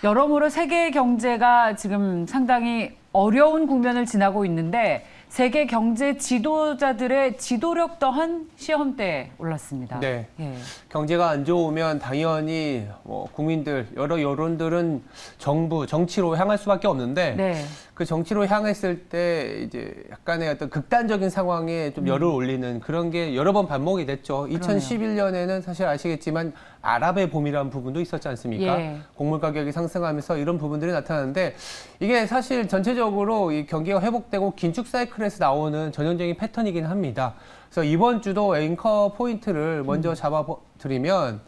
여러모로 세계 경제가 지금 상당히 어려운 국면을 지나고 있는데 세계 경제 지도자들의 지도력 또한 시험대에 올랐습니다. 네. 예. 경제가 안 좋으면 당연히 국민들, 여러 여론들은 정부, 정치로 향할 수밖에 없는데 네. 그 정치로 향했을 때 이제 약간의 어떤 극단적인 상황에 좀 열을 올리는 그런 게 여러 번 반복이 됐죠. 2011년에는 사실 아시겠지만 아랍의 봄이라는 부분도 있었지 않습니까? 예. 곡물 가격이 상승하면서 이런 부분들이 나타나는데 이게 사실 전체적으로 이 경기가 회복되고 긴축 사이클에서 나오는 전형적인 패턴이긴 합니다. 그래서 이번 주도 앵커 포인트를 먼저 잡아드리면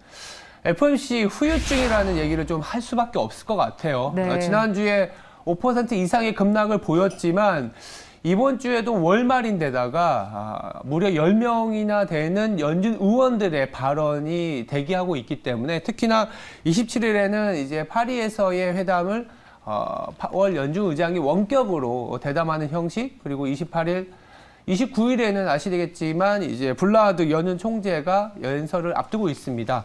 FOMC 후유증이라는 얘기를 좀 할 수밖에 없을 것 같아요. 네. 지난주에 5% 이상의 급락을 보였지만 이번 주에도 월말인데다가 무려 10명이나 되는 연준 의원들의 발언이 대기하고 있기 때문에 특히나 27일에는 이제 파리에서의 회담을 월 연준 의장이 원격으로 대담하는 형식, 그리고 28일 29일에는 아시겠지만 이제 블라드 연준 총재가 연설을 앞두고 있습니다.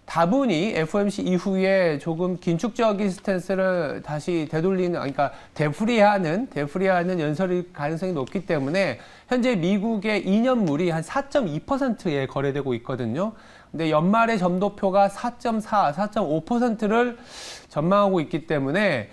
다분히 FOMC 이후에 조금 긴축적인 스탠스를 다시 되돌리는, 그러니까 되풀이하는 연설일 가능성이 높기 때문에 현재 미국의 2년물이 한 4.2%에 거래되고 있거든요. 근데 연말의 점도표가 4.4, 4.5%를 전망하고 있기 때문에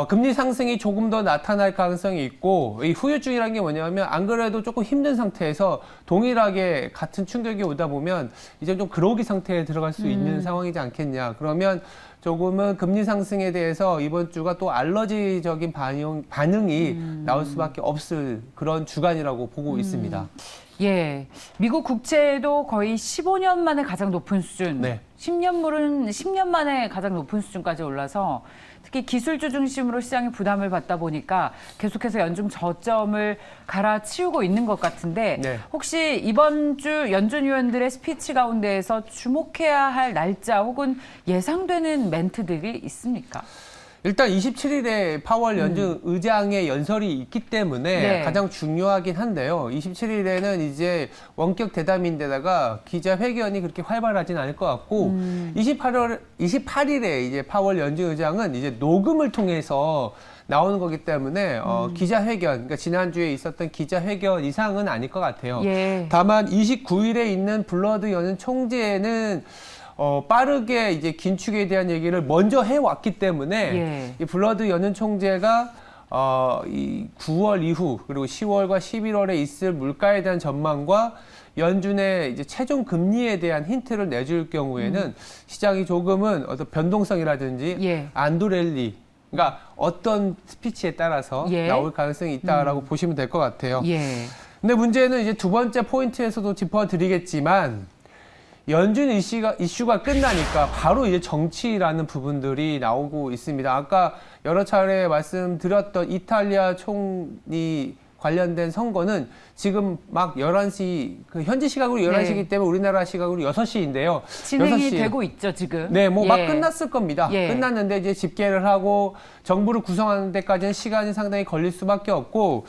금리 상승이 조금 더 나타날 가능성이 있고, 이 후유증이라는 게 뭐냐면 안 그래도 조금 힘든 상태에서 동일하게 같은 충격이 오다 보면 이제 좀 그러기 상태에 들어갈 수 있는 상황이지 않겠냐. 그러면 조금은 금리 상승에 대해서 이번 주가 또 알러지적인 반응이 나올 수밖에 없을 그런 주간이라고 보고 있습니다. 예, 미국 국채도 거의 15년 만에 가장 높은 수준, 네. 10년물은 10년 만에 가장 높은 수준까지 올라서 특히 기술주 중심으로 시장이 부담을 받다 보니까 계속해서 연중 저점을 갈아치우고 있는 것 같은데 네. 혹시 이번 주 연준 위원들의 스피치 가운데에서 주목해야 할 날짜 혹은 예상되는 멘트들이 있습니까? 일단 27일에 파월 연준 의장의 연설이 있기 때문에 네. 가장 중요하긴 한데요. 27일에는 이제 원격 대담인데다가 기자회견이 그렇게 활발하진 않을 것 같고 28일에 이제 파월 연준 의장은 이제 녹음을 통해서 나오는 거기 때문에 기자회견, 그러니까 지난주에 있었던 기자회견 이상은 아닐 것 같아요. 예. 다만 29일에 있는 블러드 연준 총재는 빠르게 이제 긴축에 대한 얘기를 먼저 해왔기 때문에 예. 이 블러드 연준 총재가 이 9월 이후 그리고 10월과 11월에 있을 물가에 대한 전망과 연준의 이제 최종 금리에 대한 힌트를 내줄 경우에는 시장이 조금은 어떤 변동성이라든지 예. 안도랠리, 그러니까 어떤 스피치에 따라서 예. 나올 가능성이 있다라고 보시면 될 것 같아요. 예. 근데 문제는 이제 두 번째 포인트에서도 짚어드리겠지만 연준 이슈가 끝나니까 바로 이제 정치라는 부분들이 나오고 있습니다. 아까 여러 차례 말씀드렸던 이탈리아 총리 관련된 선거는 지금 막 11시, 그 현지 시각으로 11시이기 때문에 우리나라 시각으로 6시인데요. 진행이 6시. 되고 있죠, 지금. 네, 뭐 막 예. 끝났을 겁니다. 예. 끝났는데 이제 집계를 하고 정부를 구성하는 데까지는 시간이 상당히 걸릴 수밖에 없고,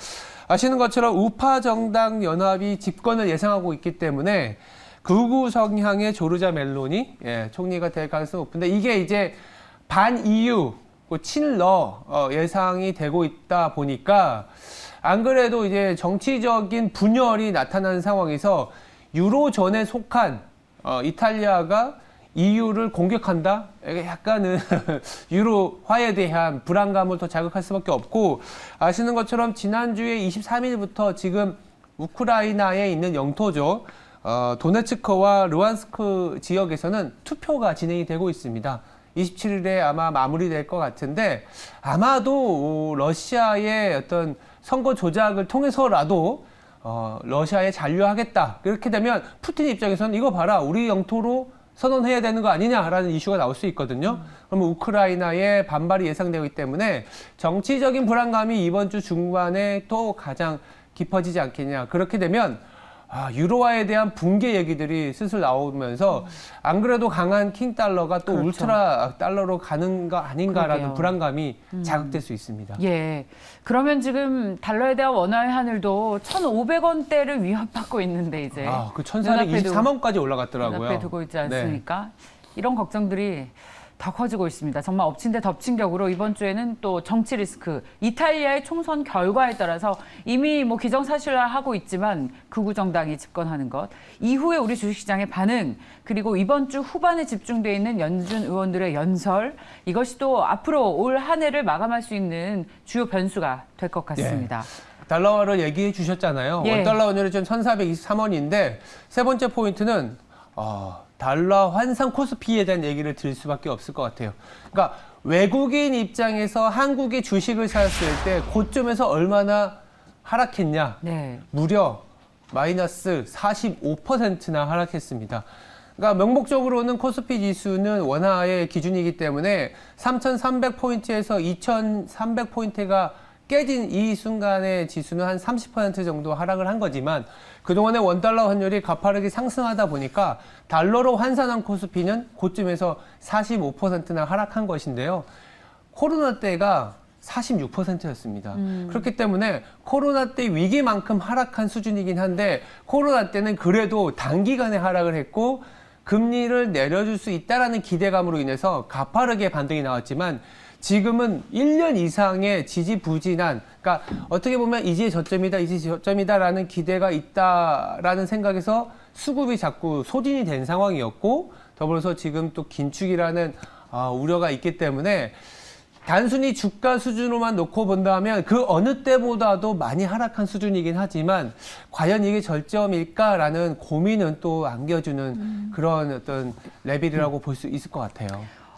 아시는 것처럼 우파 정당 연합이 집권을 예상하고 있기 때문에 극우 성향의 조르자 멜로니 총리가 될 가능성이 높은데 이게 이제 반 EU, 친러 예상이 되고 있다 보니까 안 그래도 이제 정치적인 분열이 나타나는 상황에서 유로존에 속한 이탈리아가 EU를 공격한다? 약간은 유로화에 대한 불안감을 더 자극할 수밖에 없고, 아시는 것처럼 지난주에 23일부터 지금 우크라이나에 있는 영토죠. 도네츠크와 루안스크 지역에서는 투표가 진행이 되고 있습니다. 27일에 아마 마무리될 것 같은데 아마도 러시아의 어떤 선거 조작을 통해서라도 러시아에 잔류하겠다. 그렇게 되면 푸틴 입장에서는 이거 봐라, 우리 영토로 선언해야 되는 거 아니냐라는 이슈가 나올 수 있거든요. 그러면 우크라이나의 반발이 예상되기 때문에 정치적인 불안감이 이번 주 중반에 또 가장 깊어지지 않겠냐. 그렇게 되면 유로화에 대한 붕괴 얘기들이 슬슬 나오면서 안 그래도 강한 킹달러가 또 그렇죠. 울트라 달러로 가는 거 아닌가라는 그러게요. 불안감이 자극될 수 있습니다. 예. 그러면 지금 달러에 대한 원화의 하늘도 1,500원대를 위협받고 있는데 이제. 그 1,423원까지 올라갔더라고요. 눈앞에 두고 있지 않습니까? 이런 걱정들이 더 커지고 있습니다. 정말 엎친 데 덮친 격으로 이번 주에는 또 정치 리스크, 이탈리아의 총선 결과에 따라서 이미 뭐 기정사실화하고 있지만 극우 정당이 집권하는 것, 이후에 우리 주식시장의 반응, 그리고 이번 주 후반에 집중돼 있는 연준 의원들의 연설, 이것이 또 앞으로 올 한 해를 마감할 수 있는 주요 변수가 될 것 같습니다. 달러화를 얘기해 주셨잖아요. 예. 원달러 환율이 지금 1,423원인데 세 번째 포인트는 달러 환상 코스피에 대한 얘기를 드릴 수밖에 없을 것 같아요. 그러니까 외국인 입장에서 한국의 주식을 샀을 때 고점에서 얼마나 하락했냐. 네. 무려 마이너스 45%나 하락했습니다. 그러니까 명목적으로는 코스피 지수는 원화의 기준이기 때문에 3,300포인트에서 2,300포인트가 깨진 이 순간에 지수는 한 30% 정도 하락을 한 거지만 그동안의 원달러 환율이 가파르게 상승하다 보니까 달러로 환산한 코스피는 고점에서 45%나 하락한 것인데요. 코로나 때가 46%였습니다. 그렇기 때문에 코로나 때 위기만큼 하락한 수준이긴 한데 코로나 때는 그래도 단기간에 하락을 했고 금리를 내려줄 수 있다라는 기대감으로 인해서 가파르게 반등이 나왔지만 지금은 1년 이상의 지지부진한, 그러니까 어떻게 보면 이제 저점이다, 이제 저점이다라는 기대가 있다라는 생각에서 수급이 자꾸 소진이 된 상황이었고 더불어서 지금 또 긴축이라는 우려가 있기 때문에 단순히 주가 수준으로만 놓고 본다면 그 어느 때보다도 많이 하락한 수준이긴 하지만 과연 이게 절정일까라는 고민은 또 안겨주는 그런 어떤 레벨이라고 볼 수 있을 것 같아요.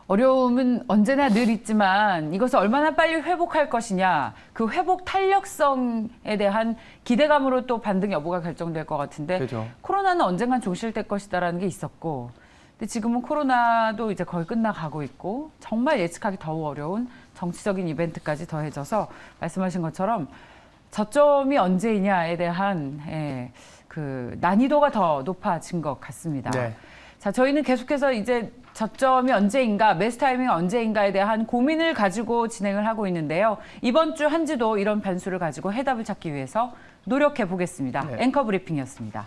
어려움은 언제나 늘 있지만 이것을 얼마나 빨리 회복할 것이냐, 그 회복 탄력성에 대한 기대감으로 또 반등 여부가 결정될 것 같은데 그렇죠. 코로나는 언젠간 종실될 것이다라는 게 있었고 근데 지금은 코로나도 이제 거의 끝나가고 있고 정말 예측하기 더욱 어려운 정치적인 이벤트까지 더해져서 말씀하신 것처럼 저점이 언제이냐에 대한 그 난이도가 더 높아진 것 같습니다. 네. 자, 저희는 계속해서 이제 저점이 언제인가, 매수 타이밍이 언제인가에 대한 고민을 가지고 진행을 하고 있는데요. 이번 주 한 주도 이런 변수를 가지고 해답을 찾기 위해서 노력해 보겠습니다. 네. 앵커 브리핑이었습니다.